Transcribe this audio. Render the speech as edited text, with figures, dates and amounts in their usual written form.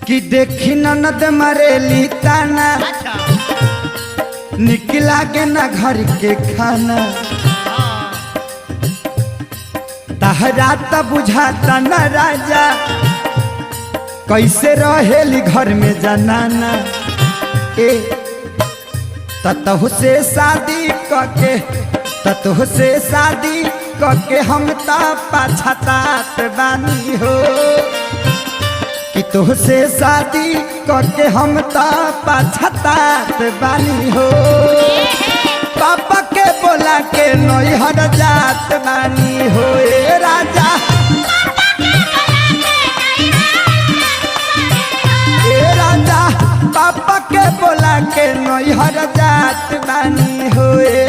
कि देखी ननद मरेली ताना निकला के ना घर के खाना तहरा त बुझाता न राजा कैसे रहेली घर में जनाना ए ततहु से शादी करके ततहु से शादी करके हम ता पछतात बानी हो कि तुहसे शादी करके हम ता पछतात बानी हो पापा के बोला के नैहर जात बानी हो ए राजा ए राजा पापा के बोला के नैहर जात बानी हो ए